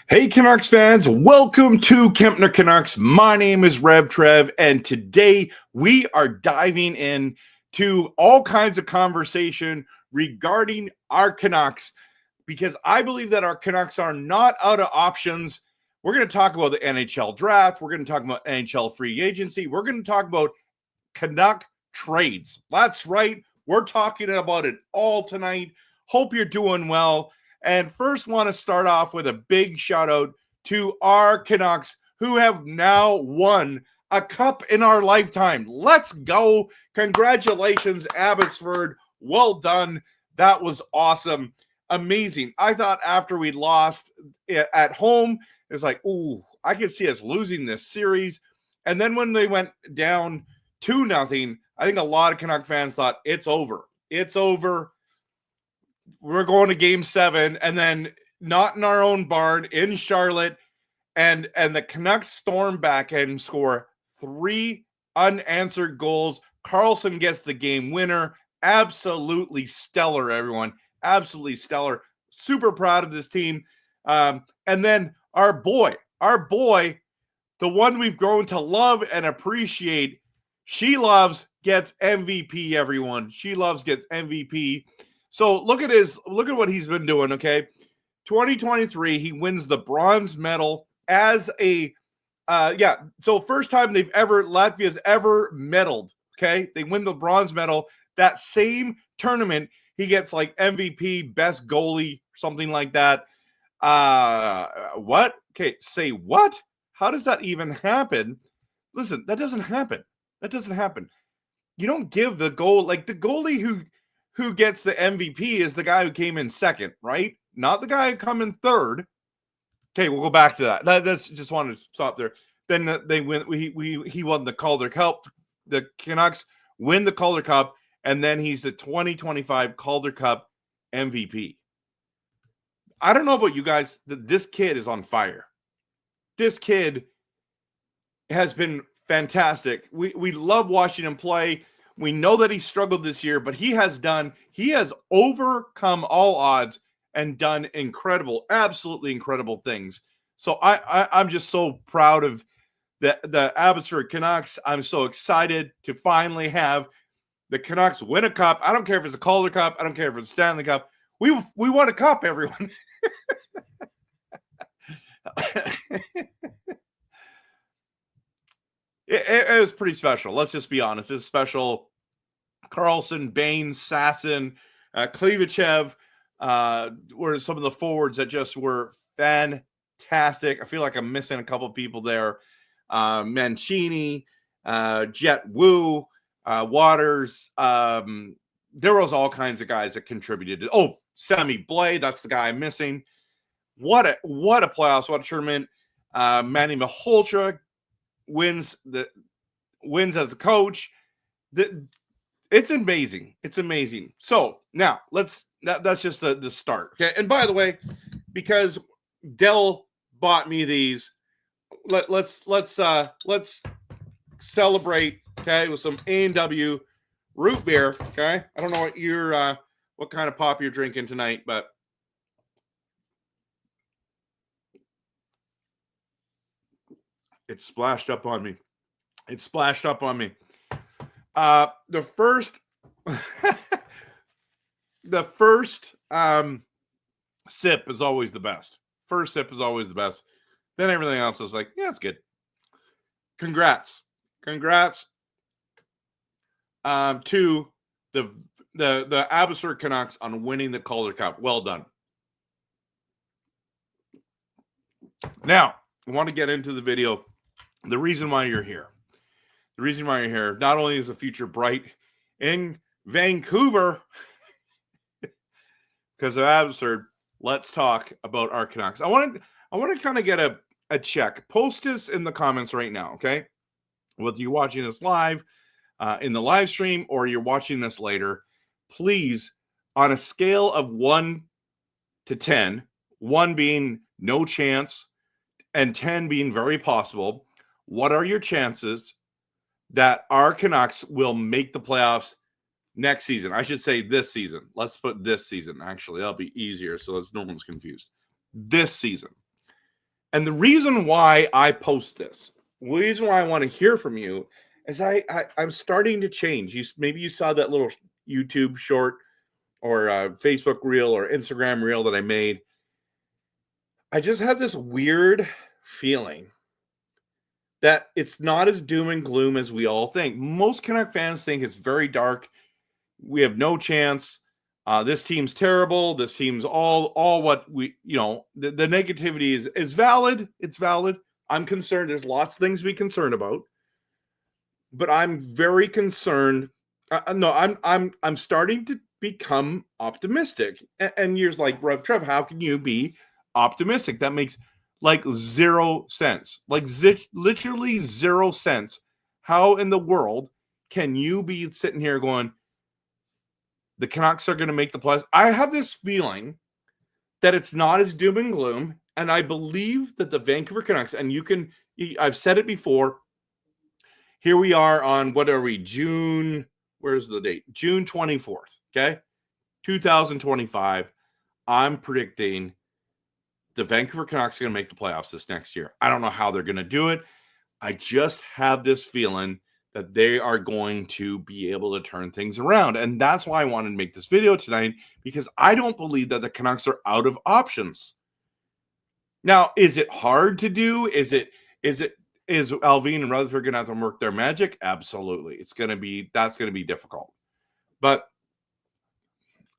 Hey Canucks fans, welcome to Kempner Canucks. My name is RevTrev, and today we are diving in to all kinds of conversation regarding our Canucks, because I believe that our Canucks are not out of options. We're going to talk about the NHL Draft. We're going to talk about NHL free agency. We're going to talk about Canuck trades. That's right. We're talking about it all tonight. Hope you're doing well. And first, want to start off with a big shout out to our Canucks, who have now won a cup in our lifetime. Let's go. Congratulations, Abbotsford. Well done. That was awesome. Amazing. I thought after we lost at home, it was like, ooh, I could see us losing this series. And then when they went down 2-0, I think a lot of Canuck fans thought it's over. It's over. We're going to game 7, and then not in our own barn, in Charlotte, and the Canucks storm back and score 3 unanswered goals. Carlson gets the game winner. Absolutely stellar, everyone. Absolutely stellar. Super proud of this team. And then our boy, the one we've grown to love and appreciate, She Loves gets MVP, everyone. She Loves gets MVP. So look at what he's been doing, okay? 2023, he wins the bronze medal as a so first time Latvia's ever medaled, okay? They win the bronze medal. That same tournament, he gets like MVP, best goalie, something like that. What? Okay, say what? How does that even happen? Listen, that doesn't happen. That doesn't happen. You don't give the goal, like the goalie who gets the MVP is the guy who came in second, right? Not the guy who come in third. Okay, we'll go back to that. That's just wanted to stop there. Then they win. He won the Calder Cup. The Canucks win the Calder Cup, and then he's the 2025 Calder Cup MVP. I don't know about you guys. This kid is on fire. This kid has been fantastic. We love watching him play. We know that he struggled this year, but he has overcome all odds and done absolutely incredible things. So I'm just so proud of the Abbotsford Canucks. I'm so excited to finally have the Canucks win a cup. I don't care if it's a Calder Cup. I don't care if it's a Stanley Cup. We won a cup, everyone. It was pretty special. Let's just be honest. It's special. Carlson, Bain, Sasson, Klivachev were some of the forwards that just were fantastic. I feel like I'm missing a couple of people there. Mancini, Jet Wu, Waters. There was all kinds of guys that contributed. Oh, Sammy Blais, that's the guy I'm missing. What a playoffs, what a tournament. Manny Malhotra wins as a coach. It's amazing. It's amazing. So now that's just the start. Okay. And by the way, because Dell bought me these, let's celebrate, okay, with some A&W root beer. Okay. I don't know what kind of pop you're drinking tonight, but it splashed up on me. The first sip is always the best. First sip is always the best. Then everything else is like, yeah, it's good. Congrats to the Abbotsford Canucks on winning the Calder Cup. Well done. Now, I want to get into the video. The reason why you're here. The reason why you're here, not only is the future bright in Vancouver because of Abbotsford, let's talk about our Canucks. I want to kind of get a check. Post this in the comments right now, okay? Whether you're watching this live in the live stream or you're watching this later, please, on a scale of 1 to 10, 1 being no chance and 10 being very possible, what are your chances that our Canucks will make the playoffs next season? I should say this season. Let's put this season. Actually, that'll be easier so that no one's confused. This season. And the reason why I post this, the reason why I want to hear from you is I'm starting to change. Maybe you saw that little YouTube short or Facebook reel or Instagram reel that I made. I just have this weird feeling that it's not as doom and gloom as we all think. Most Canuck fans think it's very dark. We have no chance. This team's terrible. This team's all what we, the negativity is valid. It's valid. I'm concerned. There's lots of things to be concerned about, but I'm very concerned. I'm starting to become optimistic. And you're like, RevTrev, how can you be optimistic? That makes like zero sense. Like literally 0 sense. How in the world can you be sitting here going, the Canucks are going to make the playoffs? I have this feeling that it's not as doom and gloom, and I believe that the Vancouver Canucks, and I've said it before, here we are on, what are we, where's the date? June 24th, okay? 2025. I'm predicting the Vancouver Canucks are going to make the playoffs this next year. I don't know how they're going to do it. I just have this feeling that they are going to be able to turn things around. And that's why I wanted to make this video tonight, because I don't believe that the Canucks are out of options. Now, is it hard to do? Is Alvin and Rutherford going to have to work their magic? Absolutely. That's going to be difficult. But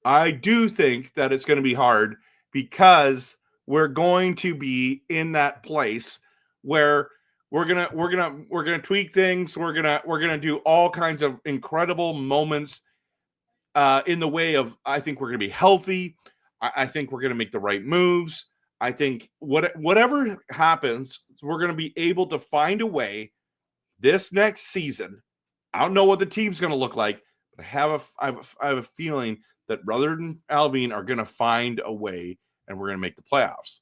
I do think that it's going to be hard because we're going to be in that place where we're gonna tweak things. We're gonna do all kinds of incredible moments in the way of. I think we're gonna be healthy. I think we're gonna make the right moves. I think whatever happens, we're gonna be able to find a way this next season. I don't know what the team's gonna look like, but I have a feeling that Rutherford and Alvin are gonna find a way, and we're gonna make the playoffs.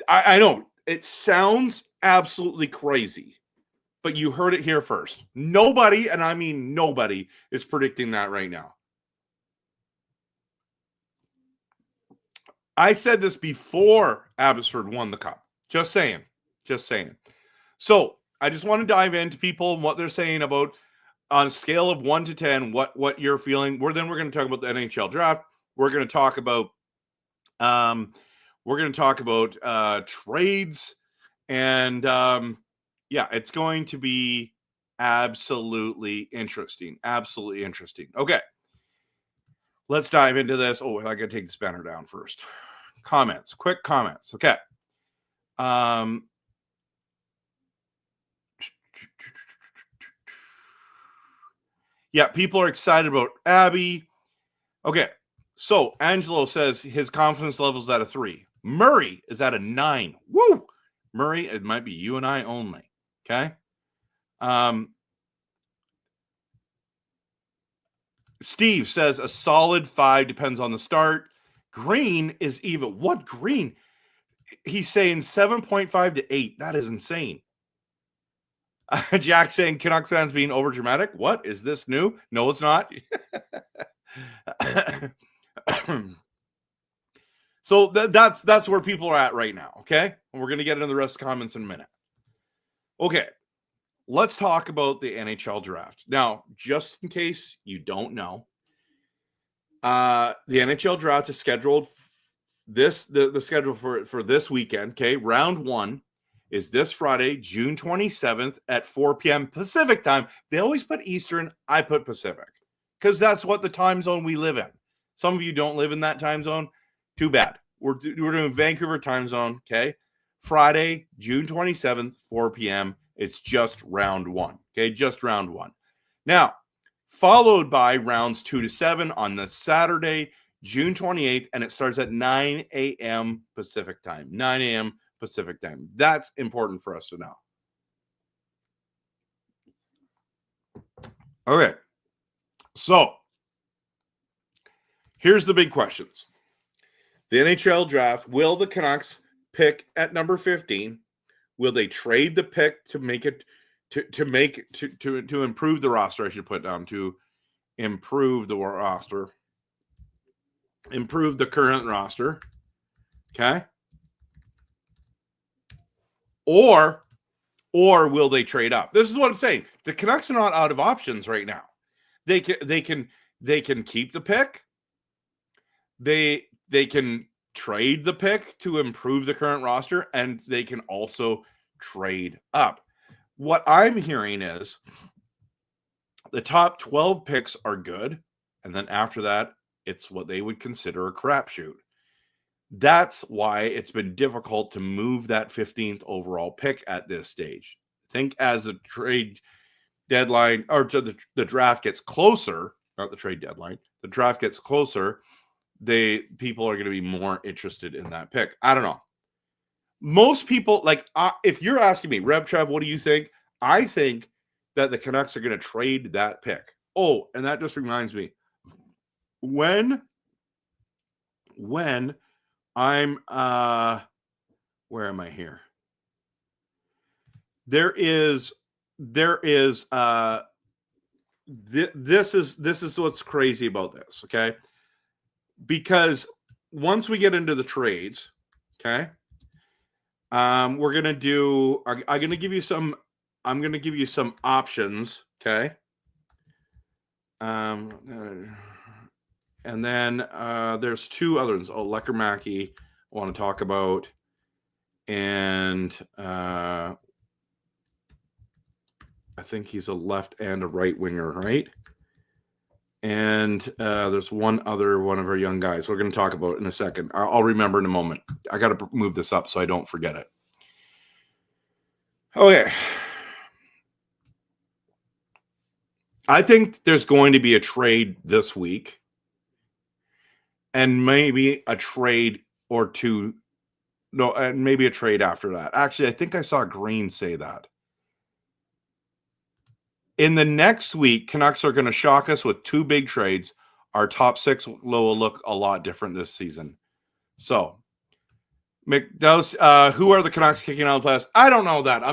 I know. It sounds absolutely crazy, but you heard it here first. Nobody, and I mean nobody, is predicting that right now. I said this before Abbotsford won the cup. Just saying. So I just want to dive into people and what they're saying about, on a scale of 1 to 10, what you're feeling. We're going to talk about the NHL draft. We're going to talk about trades, and it's going to be absolutely interesting. Okay, let's dive into this. I got to take this banner down first. Quick comments. Okay. People are excited about Abby. Okay. So Angelo says his confidence level is at a 3. Murray is at a 9. Woo! Murray, it might be you and I only. Okay. Steve says a solid 5, depends on the start. Green is even. What Green? He's saying 7.5 to 8. That is insane. Jack saying Canucks fans being over dramatic. What is this new? No, it's not. So that's where people are at right now, okay? And we're going to get into the rest of the comments in a minute. Okay, let's talk about the NHL draft. Now, just in case you don't know, The NHL draft is scheduled the schedule for this weekend. Okay, round 1 is this Friday, June 27th at 4 p.m. Pacific time. They always put Eastern. I put Pacific because that's what the time zone we live in. Some of you don't live in that time zone. Too bad. We're doing Vancouver time zone. Okay, Friday, June 27th, 4 p.m. It's just round 1. Okay, just round 1. Now, followed by rounds 2 to 7 on the Saturday, June 28th, and it starts at 9 a.m. Pacific time. 9 a.m. Pacific time. That's important for us to know. Okay. So, here's the big questions. The NHL draft, will the Canucks pick at number 15? Will they trade the pick to make it to improve the roster? I should put down to improve the roster. Improve the current roster. Okay? Or will they trade up? This is what I'm saying. The Canucks are not out of options right now. They can keep the pick. They can trade the pick to improve the current roster, and they can also trade up. What I'm hearing is the top 12 picks are good, and then after that, it's what they would consider a crapshoot. That's why it's been difficult to move that 15th overall pick at this stage. I think as the trade deadline or the draft gets closer, not the trade deadline, the draft gets closer, people are going to be more interested in that pick. I don't know. Most people, if you're asking me, RevTrev, what do you think? I think that the Canucks are going to trade that pick. Oh, and that just reminds me, when I'm where am I here? This is what's crazy about this, okay? Because once we get into the trades, okay, we're gonna do. I'm gonna give you some options, okay. And then there's 2 other ones. Oh, Leckermacki, I want to talk about, and I think he's a left and a right winger, right? And there's one of our young guys we're going to talk about in a second. I'll remember in a moment. I got to move this up so I don't forget it. Okay. I think there's going to be a trade this week, and maybe a trade or two. No, and maybe a trade after that. Actually, I think I saw Green say that. In the next week, Canucks are going to shock us with 2 big trades. Our top 6 will look a lot different this season. So, McDowell, who are the Canucks kicking out of the playoffs? I don't know that.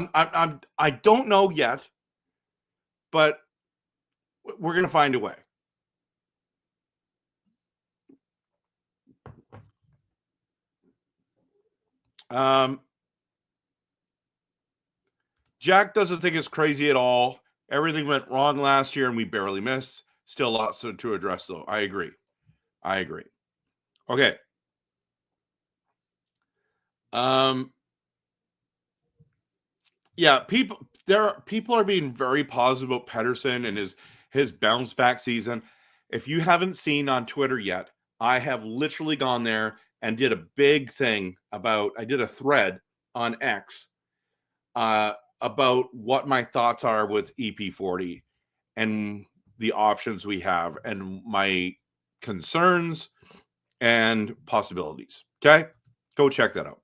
I don't know yet, but we're going to find a way. Jack doesn't think it's crazy at all. Everything went wrong last year, and we barely missed. Still lots to address, though. I agree. Okay. Yeah, people are being very positive about Pettersson and his bounce back season. If you haven't seen on Twitter yet, I have literally gone there and did a big thing I did a thread on X about what my thoughts are with EP40 and the options we have and my concerns and possibilities. Okay? Go check that out.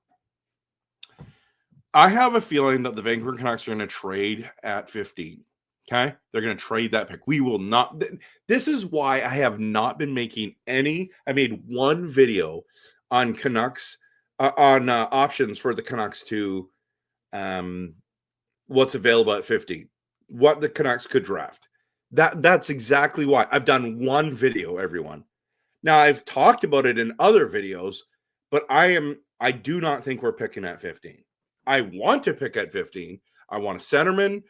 I have a feeling that the Vancouver Canucks are going to trade at 15. Okay? They're going to trade that pick. We will not. This is why I have not been making any. I made one video on Canucks, on options for the Canucks to what's available at 15, what the Canucks could draft. That's exactly why. I've done one video, everyone. Now, I've talked about it in other videos, but I do not think we're picking at 15. I want to pick at 15. I want a centerman.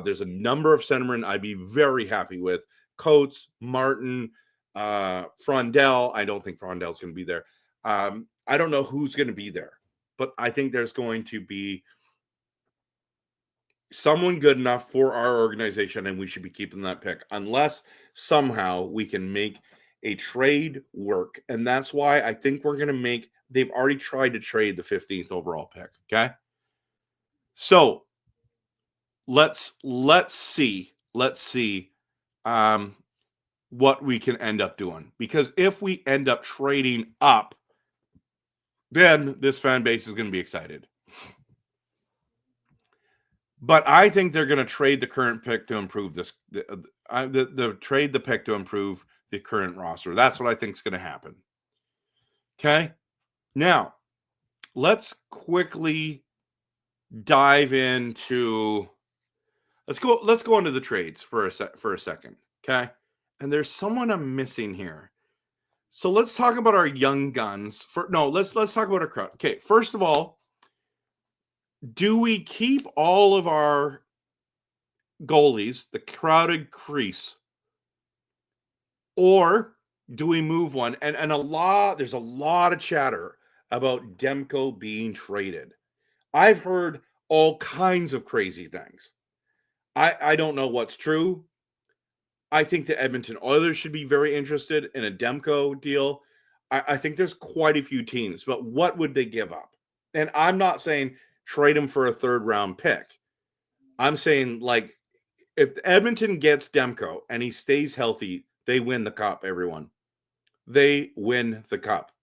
There's a number of centermen I'd be very happy with. Coates, Martin, Frondell, I don't think Frondell's going to be there. I don't know who's going to be there, but I think there's going to be someone good enough for our organization, and we should be keeping that pick unless somehow we can make a trade work. And that's why I think we're going to make, they've already tried to trade the 15th overall pick. Okay. So let's see what we can end up doing, because if we end up trading up, then this fan base is going to be excited. But I think they're going to trade the current pick to improve this. Trade the pick to improve the current roster. That's what I think is going to happen. Okay. Now, let's quickly dive into. Let's go into the trades for a second. Okay. And there's someone I'm missing here. So let's talk about our young guns. Let's talk about our crowd. Okay. First of all, do we keep all of our goalies, the crowded crease, or do we move one? And there's a lot of chatter about Demko being traded. I've heard all kinds of crazy things. I don't know what's true. I think the Edmonton Oilers should be very interested in a Demko deal. I think there's quite a few teams, but what would they give up? And I'm not saying trade him for a third-round pick. I'm saying, like, if Edmonton gets Demko and he stays healthy, they win the cup, everyone. They win the cup.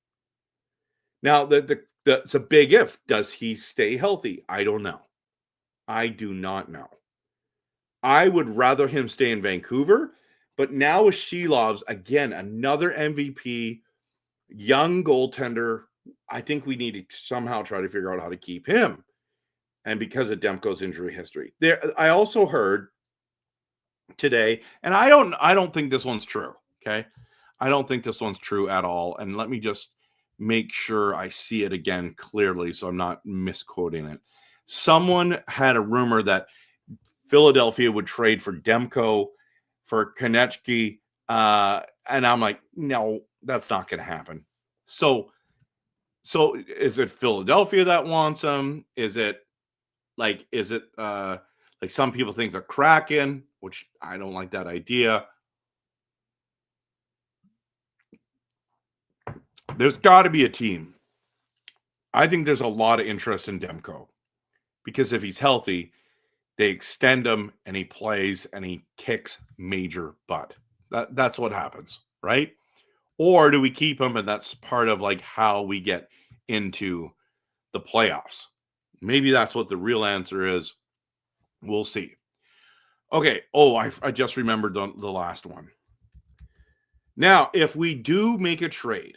Now, it's a big if. Does he stay healthy? I don't know. I do not know. I would rather him stay in Vancouver, but now with Shilov's, again, another MVP, young goaltender, I think we need to somehow try to figure out how to keep him. And because of Demko's injury history. I also heard today, and I don't think this one's true, okay? I don't think this one's true at all. And let me just make sure I see it again clearly so I'm not misquoting it. Someone had a rumor that Philadelphia would trade for Demko, for Konechny, and I'm like, no, that's not going to happen. So is it Philadelphia that wants him? Is it like some people think the Kraken, which I don't like that idea. There's got to be a team. I think there's a lot of interest in Demko because if he's healthy, they extend him and he plays and he kicks major butt. That's what happens, right? Or do we keep him and that's part of like how we get into the playoffs? Maybe that's what the real answer is. We'll see. Okay. Oh, I just remembered the last one. Now, if we do make a trade,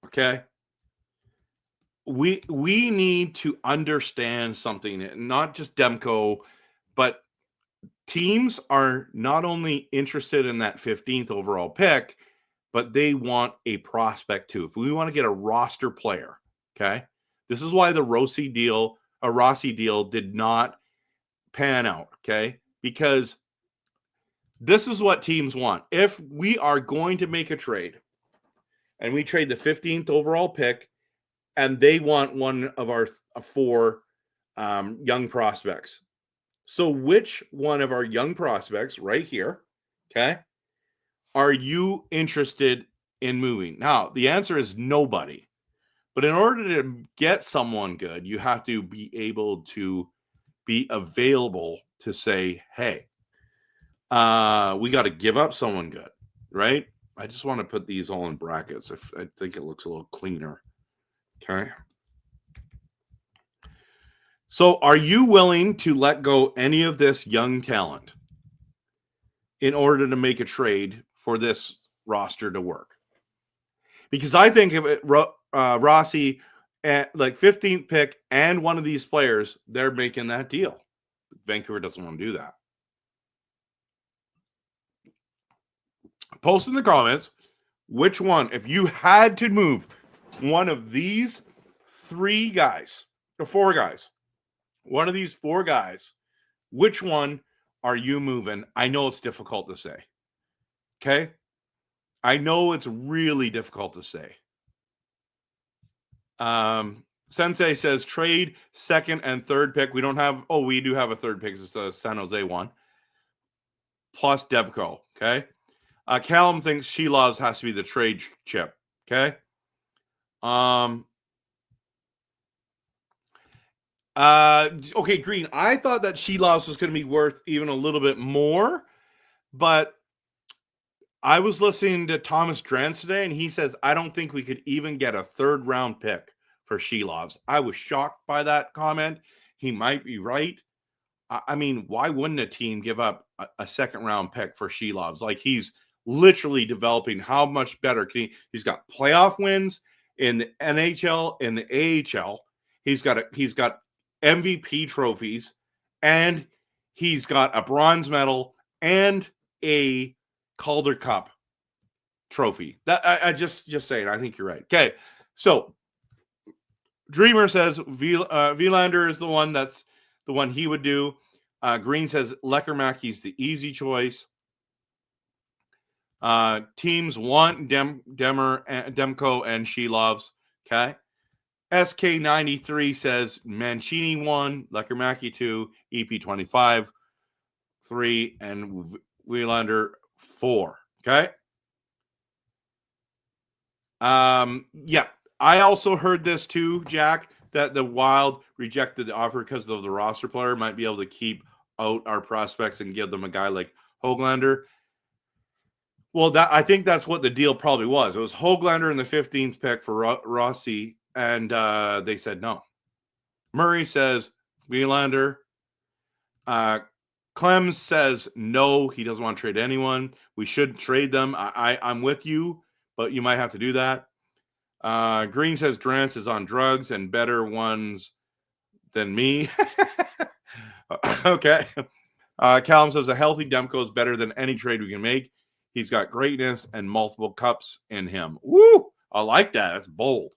okay, we need to understand something, not just Demko, but teams are not only interested in that 15th overall pick, but they want a prospect too. If we want to get a roster player, okay, this is why the Rossi deal did not pan out, okay, because this is what teams want. If we are going to make a trade and we trade the 15th overall pick and they want one of our four young prospects. So which one of our young prospects right here, okay, are you interested in moving? Now, the answer is nobody. But in order to get someone good, you have to be able to be available to say, hey, we got to give up someone good, right? I just want to put these all in brackets. I think it looks a little cleaner. Okay. So are you willing to let go any of this young talent in order to make a trade for this roster to work? Because I think if Rossi at like 15th pick and one of these players, they're making that deal. Vancouver doesn't want to do that. Post in the comments which one, if you had to move one of these four guys, one of these four guys, which one are you moving? I know it's difficult to say. Okay? I know it's really difficult to say. Sensei says trade second and third pick. We don't have. Oh, we do have a third pick. It's the San Jose one. Plus Demko. Okay. Callum thinks Shelovs has to be the trade chip. Okay. Okay, Green. I thought that Shelovs was going to be worth even a little bit more, but I was listening to Thomas Drance today, and he says, I don't think we could even get a third round pick for Shelovs. I was shocked by that comment. He might be right. I mean, why wouldn't a team give up a second round pick for Shelovs? Like, he's literally developing. How much better can he? He's got playoff wins in the NHL, in the AHL. He's got MVP trophies, and he's got a bronze medal and a Calder Cup trophy. That I just saying. I think you're right. Okay, so Dreamer says Vilander is the one that's the one he would do. Green says Leckermaki's the easy choice. Teams want Demko and Shelovs. Okay. SK93 says Mancini 1, Leckermaki 2, EP25 3, and Wielander 4. Okay. Yeah. I also heard this too, Jack, that the Wild rejected the offer because of the roster player might be able to keep out our prospects and give them a guy like Höglander. Well, I think that's what the deal probably was. It was Höglander in the 15th pick for Rossi, and they said no. Murray says Wielander. Clems says no, he doesn't want to trade anyone. We should trade them. I'm with you, but you might have to do that. Green says Drance is on drugs and better ones than me. Okay. Callum says a healthy Demko is better than any trade we can make. He's got greatness and multiple cups in him. Woo! I like that. That's bold.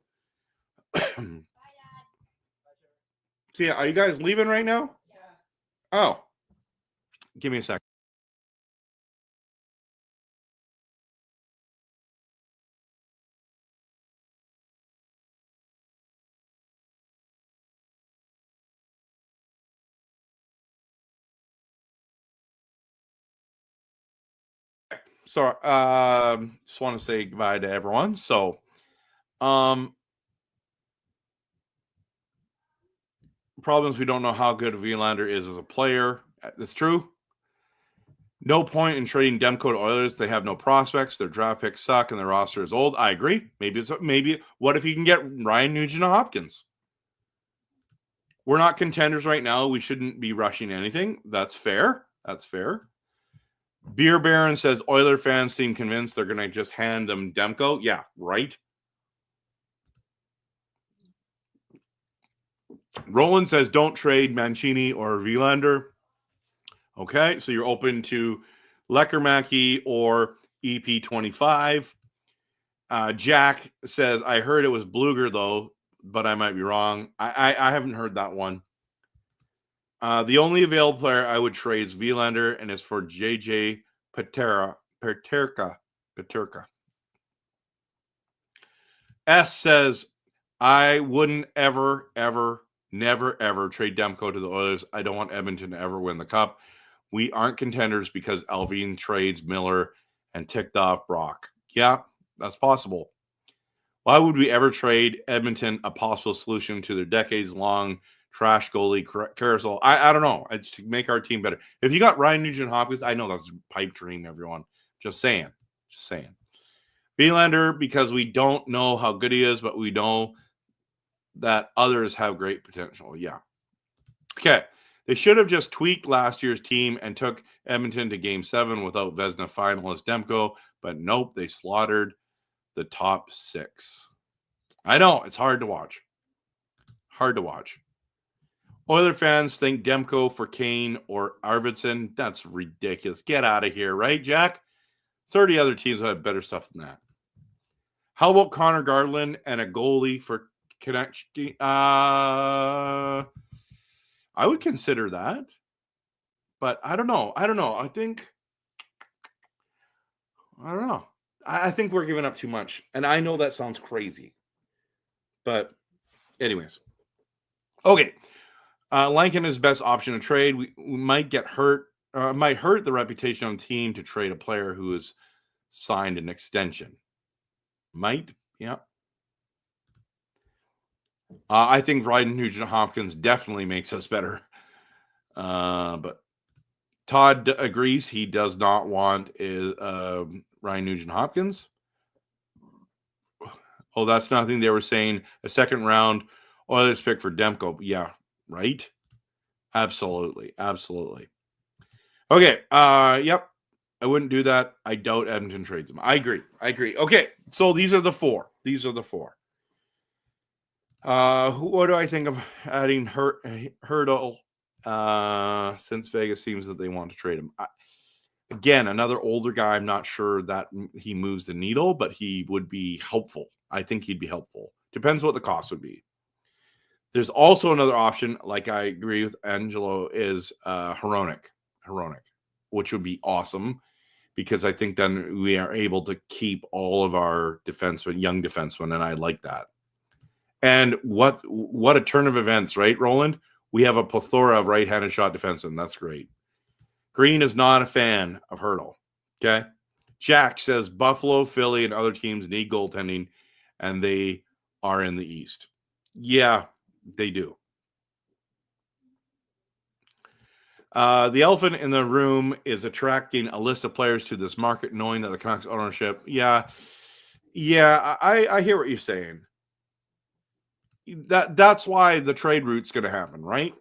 See, are you guys leaving right now? Yeah. Oh. Give me a second. So, just want to say goodbye to everyone. So, problem is we don't know how good Wielander is as a player. That's true. No point in trading Demko to Oilers. They have no prospects. Their draft picks suck, and their roster is old. I agree. Maybe. What if you can get Ryan Nugent-Hopkins? We're not contenders right now. We shouldn't be rushing anything. That's fair. Beer Baron says Oiler fans seem convinced they're going to just hand them Demko. Yeah, right. Roland says don't trade Mancini or Wielander. Okay, so you're open to Leckermaki or EP25. Jack says, I heard it was Bluger, though, but I might be wrong. I haven't heard that one. The only available player I would trade is Wielander, and it's for JJ Peterka. S says, I wouldn't ever, never, ever trade Demko to the Oilers. I don't want Edmonton to ever win the Cup. We aren't contenders because Alvin trades Miller and ticked off Brock. Yeah, that's possible. Why would we ever trade Edmonton a possible solution to their decades-long trash goalie carousel? I don't know. It's to make our team better. If you got Ryan Nugent-Hopkins, I know that's a pipe dream, everyone. Just saying. Wielander, because we don't know how good he is, but we know that others have great potential. Yeah. Okay. They should have just tweaked last year's team and took Edmonton to Game 7 without Vezina finalist Demko, but nope, they slaughtered the top 6. I know, it's hard to watch. Oiler fans think Demko for Kane or Arvidsson. That's ridiculous. Get out of here, right, Jack? 30 other teams have better stuff than that. How about Connor Garland and a goalie for connection? I would consider that, but I don't know. I don't know. I think we're giving up too much. And I know that sounds crazy. But anyways. Okay. Lankin is best option to trade. We might get hurt. Might hurt the reputation on the team to trade a player who has signed an extension. Might. Yeah. I think Ryan Nugent-Hopkins definitely makes us better. But Todd agrees he does not want Ryan Nugent-Hopkins. Oh, that's nothing. They were saying a second round Oilers pick for Demko. Yeah, right? Absolutely. Absolutely. Okay. Yep. I wouldn't do that. I doubt Edmonton trades him. I agree. Okay. So these are the four. What do I think of adding Hurdle since Vegas seems that they want to trade him? Again, another older guy. I'm not sure that he moves the needle, but he would be helpful. I think he'd be helpful. Depends what the cost would be. There's also another option, like I agree with Angelo, is Hronek, which would be awesome because I think then we are able to keep all of our young defensemen, and I like that. And what a turn of events, right, Roland? We have a plethora of right-handed shot defensemen. That's great. Green is not a fan of Hurdle. Okay. Jack says Buffalo, Philly, and other teams need goaltending, and they are in the East. Yeah, they do. The elephant in the room is attracting a list of players to this market, knowing that the Canucks ownership. Yeah, I hear what you're saying. That's why the trade route's going to happen, right,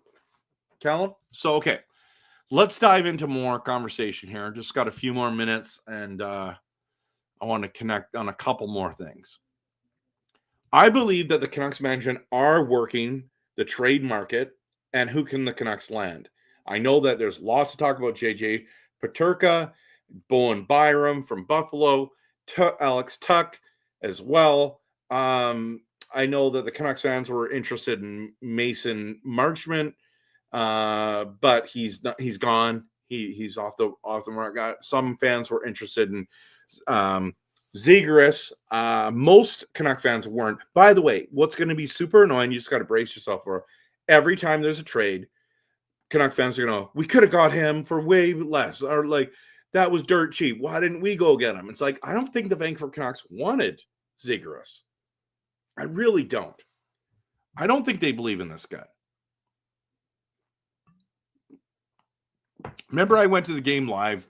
Callum? So, okay, let's dive into more conversation here. Just got a few more minutes, and I want to connect on a couple more things. I believe that the Canucks management are working the trade market and who can the Canucks land. I know that there's lots to talk about JJ Peterka, Bowen Byram from Buffalo, Alex Tuck as well. I know that the Canucks fans were interested in Mason Marchment, but he's gone. He's off the mark. Some fans were interested in Zegras. Most Canuck fans weren't. By the way, what's going to be super annoying, you just got to brace yourself for, every time there's a trade, Canuck fans are going to, we could have got him for way less, or like, that was dirt cheap. Why didn't we go get him? It's like, I don't think the Vancouver Canucks wanted Zegras. I really don't. I don't think they believe in this guy. Remember, I went to the game live.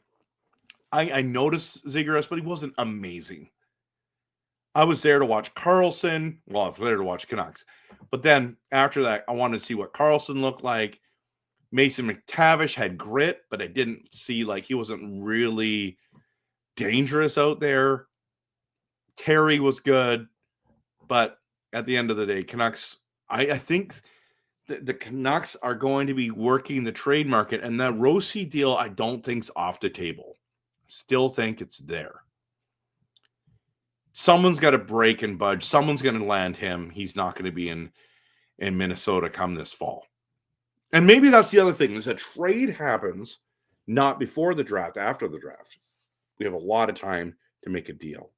I noticed Zegras, but he wasn't amazing. I was there to watch Carlson. Well, I was there to watch Canucks. But then after that, I wanted to see what Carlson looked like. Mason McTavish had grit, but I didn't see, like, he wasn't really dangerous out there. Terry was good. But at the end of the day, Canucks, I think the Canucks are going to be working the trade market, and that Rossi deal I don't think's off the table. Still think it's there. Someone's got to break and budge. Someone's going to land him. He's not going to be in Minnesota come this fall. And maybe that's the other thing, is a trade happens not before the draft, after the draft. We have a lot of time to make a deal.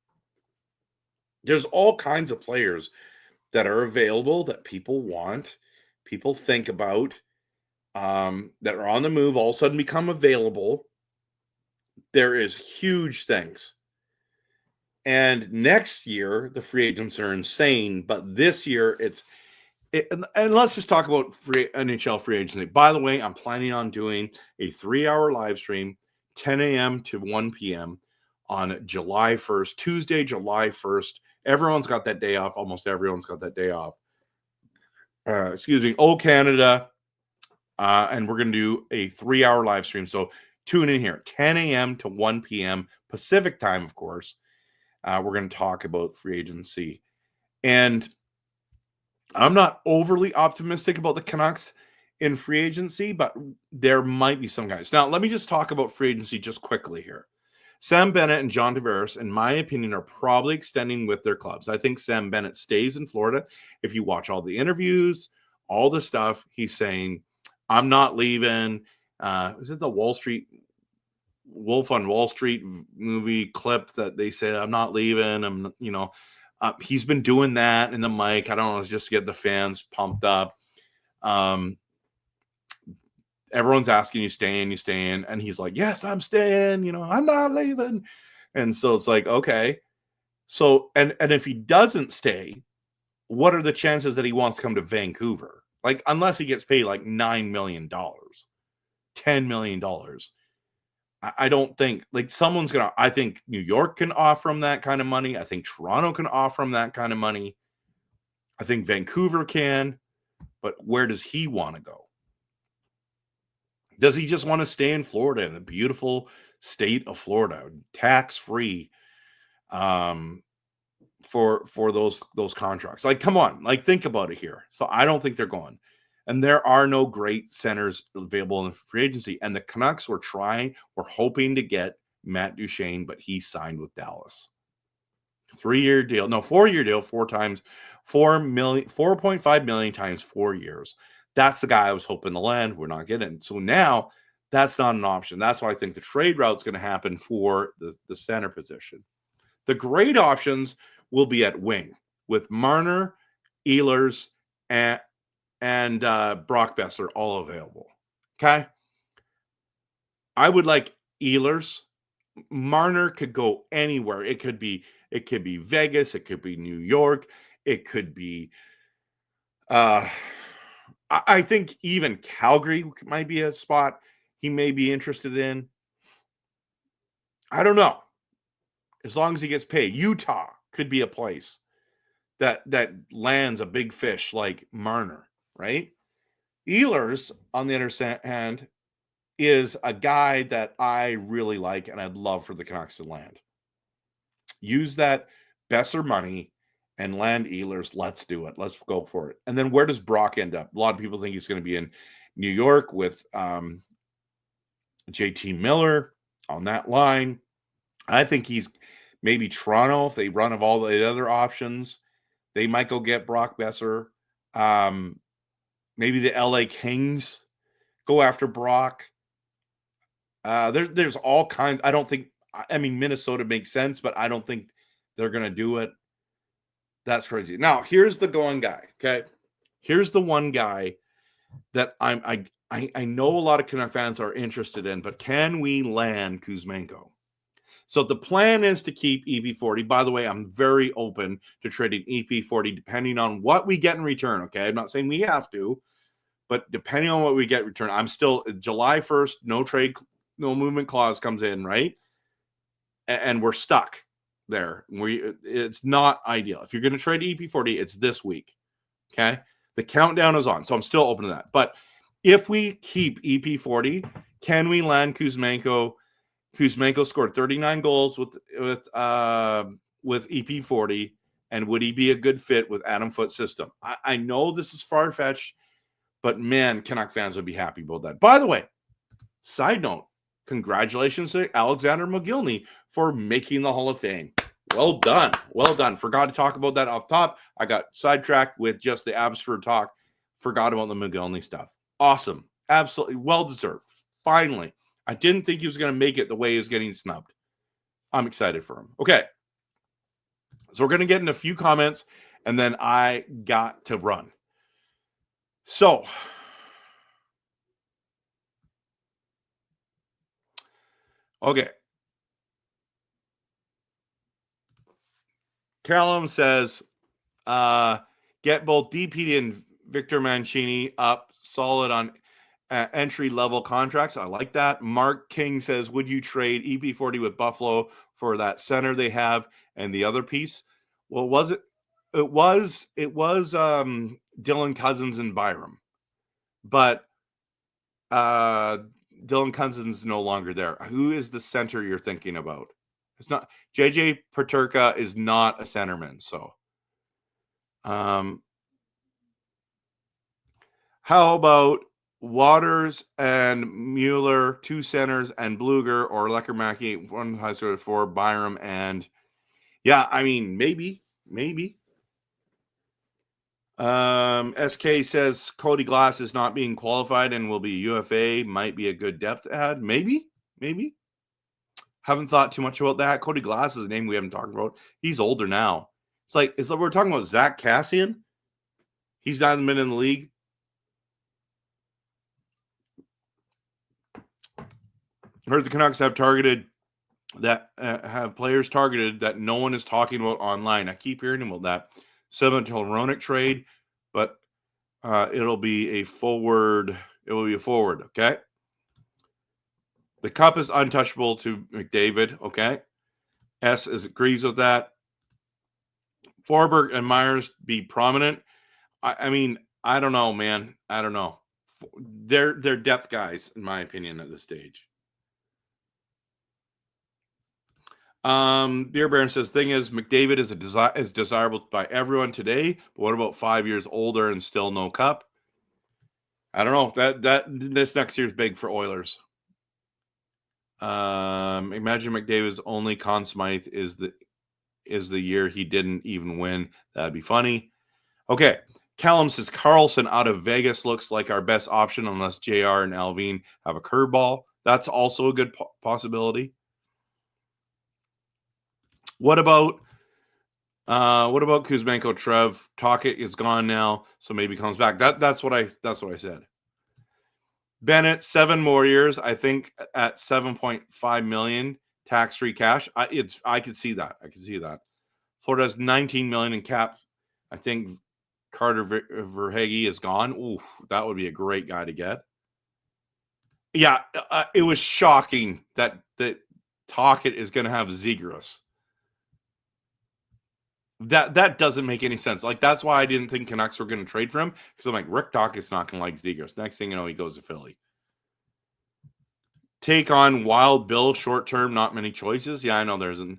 There's all kinds of players that are available that people want, people think about, that are on the move, all of a sudden become available. There is huge things. And next year, the free agents are insane. But this year, and let's just talk about NHL free agency. By the way, I'm planning on doing a 3-hour live stream, 10 a.m. to 1 p.m. on July 1st, Tuesday, July 1st. Everyone's got that day off. Almost everyone's got that day off. Oh, Canada. And we're going to do a 3-hour live stream. So tune in here, 10 a.m. to 1 p.m. Pacific time, of course. We're going to talk about free agency. And I'm not overly optimistic about the Canucks in free agency, but there might be some guys. Now, let me just talk about free agency just quickly here. Sam Bennett and John Tavares, in my opinion, are probably extending with their clubs. I think Sam Bennett stays in Florida. If you watch all the interviews, all the stuff, he's saying, I'm not leaving. Is it the Wall Street Wolf on Wall Street movie clip that they say, I'm not leaving. He's been doing that in the mic. I don't know, it's just to get the fans pumped up. Everyone's asking you staying, and he's like, yes, I'm staying, I'm not leaving. And so it's like, okay. So, and if he doesn't stay, what are the chances that he wants to come to Vancouver? Like, unless he gets paid like $9 million, $10 million. I don't think, like, someone's going to, I think New York can offer him that kind of money. I think Toronto can offer him that kind of money. I think Vancouver can, but where does he want to go? Does he just want to stay in Florida, in the beautiful state of Florida, tax-free, for those contracts? Like, come on, like, think about it here. So I don't think they're going. And there are no great centers available in the free agency. And the Canucks were hoping to get Matt Duchene, but he signed with Dallas. 4-year deal, 4.5 million times 4 years. That's the guy I was hoping to land. We're not getting. So now that's not an option. That's why I think the trade route's going to happen for the center position. The great options will be at wing with Marner, Ehlers, and Brock Besser all available. Okay. I would like Ehlers. Marner could go anywhere. It could be Vegas. It could be New York. It could be, I think even Calgary might be a spot he may be interested in. I don't know. As long as he gets paid. Utah could be a place that lands a big fish like Marner, right? Ehlers, on the other hand, is a guy that I really like and I'd love for the Canucks to land. Use that Besser money and land Ehlers. Let's do it. Let's go for it. And then where does Brock end up? A lot of people think he's going to be in New York with JT Miller on that line. I think he's maybe Toronto if they run of all the other options. They might go get Brock Besser. Maybe the LA Kings go after Brock. There's all kinds. Minnesota makes sense, but I don't think they're going to do it. That's crazy. Now, here's the going guy, okay? Here's the one guy that I know a lot of Canuck fans are interested in, but can we land Kuzmenko? So the plan is to keep EP40. By the way, I'm very open to trading EP40 depending on what we get in return, okay? I'm not saying we have to, but depending on what we get in return, I'm still July 1st, no trade, no movement clause comes in, right? And we're stuck there. It's not ideal. If you're going to trade EP40, it's this week, okay? The countdown is on, so I'm still open to that. But if we keep EP40, can we land Kuzmenko? Kuzmenko scored 39 goals with EP40, and would he be a good fit with Adam Foote's system? I know this is far-fetched, but man, Canuck fans would be happy about that. By the way, side note, congratulations to Alexander Mogilny for making the Hall of Fame. Well done. Well done. Forgot to talk about that off top. I got sidetracked with just the Abbotsford talk. Forgot about the Mogilny stuff. Awesome. Absolutely. Well-deserved. Finally. I didn't think he was going to make it the way he was getting snubbed. I'm excited for him. Okay. So we're going to get in a few comments, and then I got to run. So, okay. Callum says, get both DP and Victor Mancini up solid on entry-level contracts. I like that. Mark King says, would you trade EP40 with Buffalo for that center they have and the other piece? Well, was it? It was Dylan Cousins and Byram. But Dylan Cousins is no longer there. Who is the center you're thinking about? It's not JJ Peterka is not a centerman. So, how about Waters and Mueller, 2 centers, and Bluger or Leckermacki, 1 high score 4, Byram, and maybe. SK says Cody Glass is not being qualified and will be UFA. Might be a good depth add. Maybe. Haven't thought too much about that. Cody Glass is a name we haven't talked about. He's older now. It's like we're talking about Zach Kassian. He's not been in the league. I heard the Canucks have targeted that have players targeted that no one is talking about online. I keep hearing about that. Similar to Ronick trade, but it'll be a forward. It will be a forward. Okay. The cup is untouchable to McDavid. Okay. agrees with that. Forberg and Myers be prominent. I mean, I don't know, man. I don't know. They're depth guys, in my opinion, at this stage. Beer Baron says, thing is, McDavid is desirable by everyone today, but what about 5 years older and still no cup? I don't know. That this next year's big for Oilers. Imagine McDavid's only Conn Smythe is the year he didn't even win. That'd be funny. Okay. Callum says Carlson out of Vegas looks like our best option unless JR and Alvin have a curveball. That's also a good possibility. What about Kuzmenko? Trev Tocchet is gone now, so maybe comes back. That's what I said. Bennett, 7 more years. I think at 7.5 million tax-free cash. I could see that. Florida has 19 million in cap. I think Carter Verhaeghe is gone. Oof, that would be a great guy to get. Yeah, it was shocking that Tocchet is going to have Zegras. That doesn't make any sense. Like, that's why I didn't think Canucks were going to trade for him, because I'm like, Rick Tocchet's not going to like Zegras. Next thing you know, he goes to Philly. Take on Wild Bill short term, not many choices. Yeah, I know there's an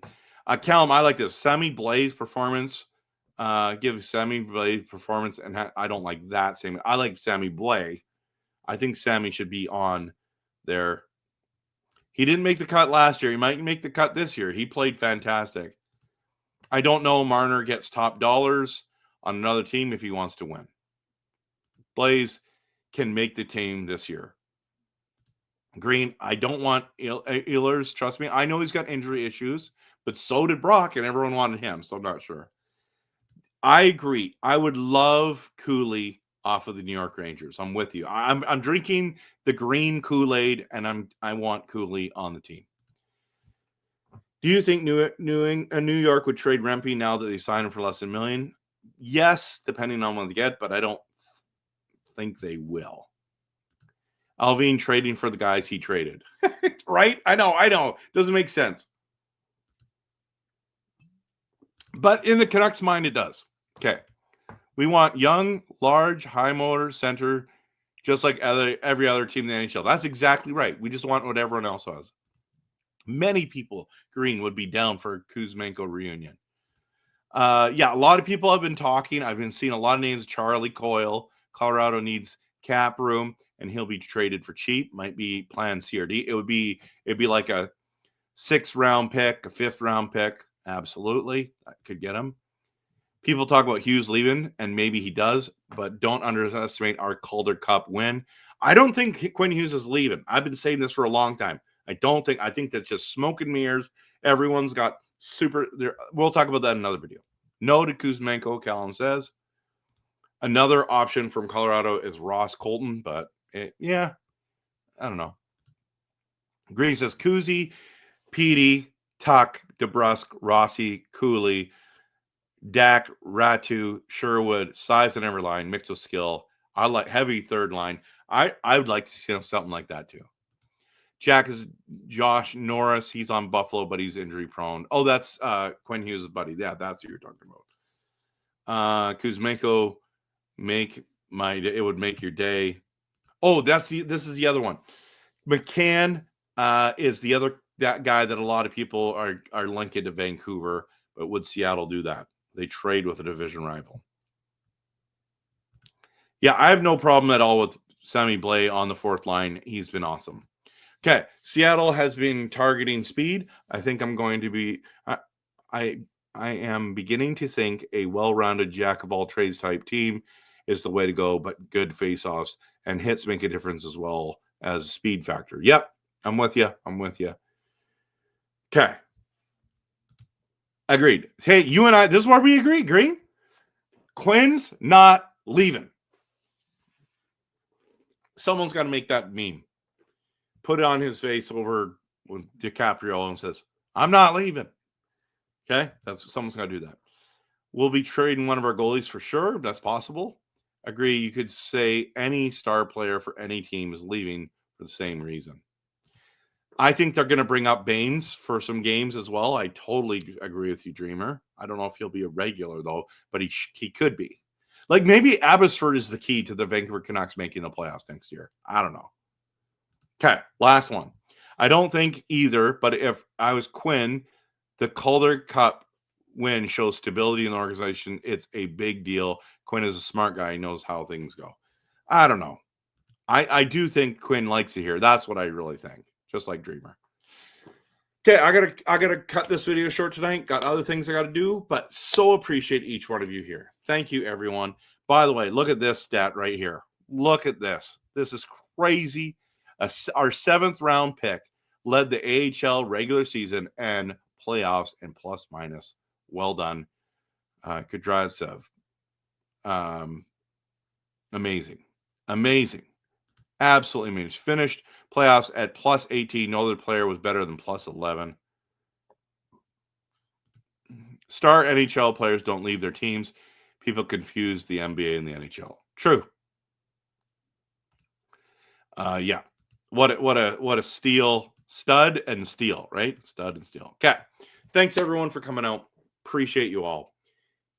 Callum. I like this Sammy Blais performance. Give Sammy Blais performance, and I don't like that same. I like Sammy Blais. I think Sammy should be on there. He didn't make the cut last year. He might make the cut this year. He played fantastic. I don't know. Marner gets top dollars on another team if he wants to win. Blais can make the team this year. Green, I don't want Ehlers. Trust me. I know he's got injury issues, but so did Brock, and everyone wanted him, so I'm not sure. I agree. I would love Cooley off of the New York Rangers. I'm with you. I'm drinking the green Kool-Aid, and I want Cooley on the team. Do you think New York would trade Rempe now that they signed him for less than $1 million? Yes, depending on what they get, but I don't think they will. Alvin trading for the guys he traded. Right? I know. Doesn't make sense. But in the Canucks' mind, it does. Okay. We want young, large, high motor center, just like every other team in the NHL. That's exactly right. We just want what everyone else has. Many people, Green, would be down for a Kuzmenko reunion. Yeah, a lot of people have been talking. I've been seeing a lot of names. Charlie Coyle. Colorado needs cap room, and he'll be traded for cheap. Might be planned CRD. It'd be like a 6th round pick, a 5th round pick. Absolutely. I could get him. People talk about Hughes leaving, and maybe he does, but don't underestimate our Calder Cup win. I don't think Quinn Hughes is leaving. I've been saying this for a long time. I think that's just smoke and mirrors. Everyone's got we'll talk about that in another video. No to Kuzmenko, Callum says. Another option from Colorado is Ross Colton, but yeah, I don't know. Green says Kuzi, Petey, Tuck, DeBrusque, Rossi, Cooley, Dak, Ratu, Sherwood, size and every line, mixed with skill. I like heavy third line. I would like to see something like that too. Jack is Josh Norris. He's on Buffalo, but he's injury prone. Oh, that's Quinn Hughes' buddy. Yeah, that's what you're talking about. Kuzmenko, it would make your day. Oh, this is the other one. McCann is that guy that a lot of people are linking to Vancouver, but would Seattle do that? They trade with a division rival. Yeah, I have no problem at all with Sammy Blais on the 4th line. He's been awesome. Okay, Seattle has been targeting speed. I think I'm going to be I am beginning to think a well-rounded jack of all trades type team is the way to go, but good face-offs and hits make a difference as well as speed factor. Yep, I'm with you. Okay. Agreed. Hey, you and I, this is where we agree, Green. Quinn's not leaving. Someone's got to make that meme. Put it on his face over with DiCaprio and says, I'm not leaving. Okay? Someone's got to do that. We'll be trading one of our goalies for sure. That's possible. Agree. You could say any star player for any team is leaving for the same reason. I think they're going to bring up Baines for some games as well. I totally agree with you, Dreamer. I don't know if he'll be a regular, though, but he could be. Like, maybe Abbotsford is the key to the Vancouver Canucks making the playoffs next year. I don't know. Okay, last one. I don't think either, but if I was Quinn, the Calder Cup win shows stability in the organization. It's a big deal. Quinn is a smart guy. He knows how things go. I don't know. I do think Quinn likes it here. That's what I really think. Just like Dreamer. Okay, I gotta cut this video short tonight. Got other things I gotta do, but so appreciate each one of you here. Thank you, everyone. By the way, look at this stat right here. Look at this. This is crazy. Our 7th round pick led the AHL regular season and playoffs in plus minus. Well done, Kudryavtsev. Amazing. Absolutely amazing. Finished playoffs at plus 18. No other player was better than plus 11. Star NHL players don't leave their teams. People confuse the NBA and the NHL. True. Yeah. What a steal. Stud and steal, right? Stud and steal. Okay. Thanks everyone for coming out. Appreciate you all.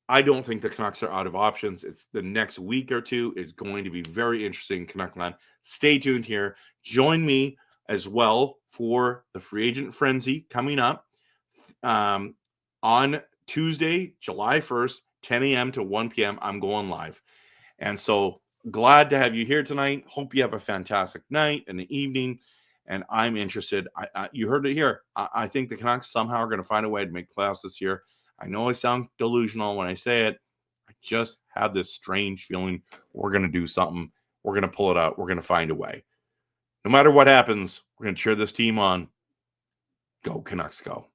I don't think the Canucks are out of options. It's the next week or two is going to be very interesting. Canuckland. Stay tuned here. Join me as well for the free agent frenzy coming up on Tuesday, July 1st, 10 a.m. to 1 p.m. I'm going live. And so glad to have you here tonight. Hope you have a fantastic night and the evening. And I'm interested. You heard it here. I think the Canucks somehow are going to find a way to make playoffs this year. I know I sound delusional when I say it. I just have this strange feeling we're going to do something. We're going to pull it out. We're going to find a way. No matter what happens, we're going to cheer this team on. Go Canucks, go.